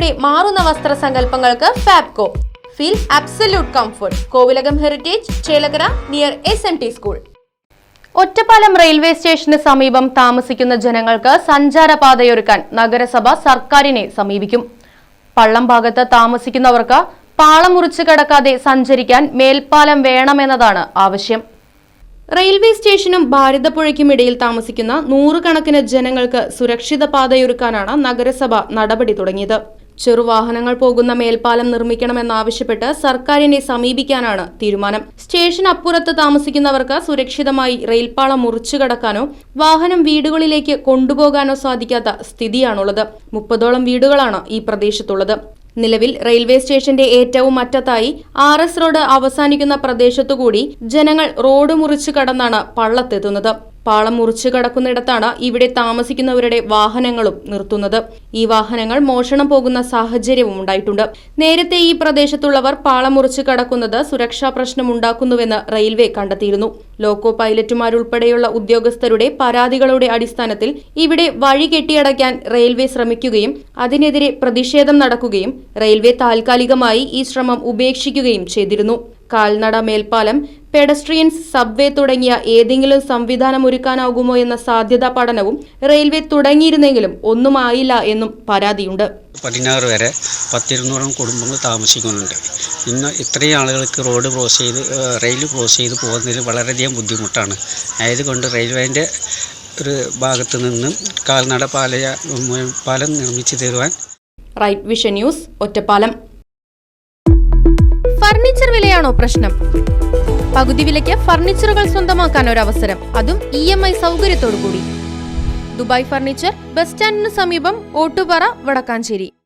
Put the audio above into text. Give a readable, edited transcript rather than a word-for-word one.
തലമുറയുടെ മാറുന്ന വസ്ത്രസങ്കല്പങ്ങൾക്ക് Fabco. Feel absolute comfort. Kovilakam heritage, Chelakkara, near SMT school. Ottapalam railway സ്റ്റേഷന് സമീപം താമസിക്കുന്ന ജനങ്ങൾക്ക് സഞ്ചാരപാതയൊരുക്കാൻ നഗരസഭ സർക്കാരിനെ സമീപിക്കും. പള്ളം ഭാഗത്ത് താമസിക്കുന്നവർക്ക് പാളം മുറിച്ച് കടക്കാതെ സഞ്ചരിക്കാൻ മേൽപ്പാലം വേണമെന്നതാണ് ആവശ്യം. റെയിൽവേ സ്റ്റേഷനും ഭാരതപ്പുഴയ്ക്കും ഇടയിൽ താമസിക്കുന്ന നൂറുകണക്കിന് ജനങ്ങൾക്ക് സുരക്ഷിത പാതയൊരുക്കാനാണ് നഗരസഭ നടപടി തുടങ്ങിയത്. ചെറുവാഹനങ്ങൾ പോകുന്ന മേൽപ്പാലം നിർമ്മിക്കണമെന്നാവശ്യപ്പെട്ട് സർക്കാരിനെ സമീപിക്കാനാണ് തീരുമാനം. സ്റ്റേഷൻ അപ്പുറത്ത് താമസിക്കുന്നവർക്ക് സുരക്ഷിതമായി റെയിൽപാളം മുറിച്ചു കടക്കാനോ വാഹനം വീടുകളിലേക്ക് കൊണ്ടുപോകാനോ സാധിക്കാത്ത സ്ഥിതിയാണുള്ളത്. 30ഓളം വീടുകളാണ് ഈ പ്രദേശത്തുള്ളത്. നിലവിൽ റെയിൽവേ സ്റ്റേഷന്റെ ഏറ്റവും അറ്റത്തായി RS റോഡ് അവസാനിക്കുന്ന പ്രദേശത്തുകൂടി ജനങ്ങൾ റോഡ് മുറിച്ചു കടന്നാണ് പള്ളത്തെത്തുന്നത്. പാളം മുറിച്ചു കടക്കുന്നിടത്താണ് ഇവിടെ താമസിക്കുന്നവരുടെ വാഹനങ്ങളും നിർത്തുന്നത്. ഈ വാഹനങ്ങൾ മോഷണം പോകുന്ന സാഹചര്യവും ഉണ്ടായിട്ടുണ്ട്. നേരത്തെ ഈ പ്രദേശത്തുള്ളവർ പാളം മുറിച്ചു കടക്കുന്നത് സുരക്ഷാ പ്രശ്നമുണ്ടാക്കുന്നുവെന്ന് റെയിൽവേ കണ്ടെത്തിയിരുന്നു. ലോക്കോ പൈലറ്റുമാരുൾപ്പെടെയുള്ള ഉദ്യോഗസ്ഥരുടെ പരാതികളുടെ അടിസ്ഥാനത്തിൽ ഇവിടെ വഴി കെട്ടിയടയ്ക്കാൻ റെയിൽവേ ശ്രമിക്കുകയും അതിനെതിരെ പ്രതിഷേധം നടക്കുകയും റെയിൽവേ താൽക്കാലികമായി ഈ ശ്രമം ഉപേക്ഷിക്കുകയും ചെയ്തിരുന്നു. കാൽനട മേൽപ്പാലം, പെഡസ്ട്രിയൻസ്, സബ്വേ തുടങ്ങിയ ഏതെങ്കിലും സംവിധാനം ഒരുക്കാനാകുമോ എന്ന സാധ്യതാ പഠനവും റെയിൽവേ തുടങ്ങിയിരുന്നെങ്കിലും ഒന്നുമായില്ല എന്നും പരാതിയുണ്ട്. 16 വരെ 100-200 കുടുംബങ്ങൾ താമസിക്കുന്നുണ്ട്. ഇന്ന് ഇത്രയും ആളുകൾക്ക് റോഡ് ക്രോസ് ചെയ്ത് റെയിൽ ക്രോസ് ചെയ്ത് പോകുന്നതിൽ വളരെയധികം ബുദ്ധിമുട്ടാണ്. ആയതുകൊണ്ട് റെയിൽവേൻ്റെ ഒരു ഭാഗത്ത് നിന്ന് കാൽനട പാലം നിർമ്മിച്ചു തരുവാൻ. Right vision news, Ottapalam. Furniture വിലയാണോ പ്രശ്നം? പകുതി വിലയ്ക്ക് ഫർണിച്ചറുകൾ സ്വന്തമാക്കാൻ ഒരു അവസരം, അതും EMI സൗകര്യത്തോടു കൂടി. ദുബായ് ഫർണിച്ചർ, ബസ് സ്റ്റാൻഡിന് സമീപം, ഓട്ടുപാറ, വടക്കാഞ്ചേരി.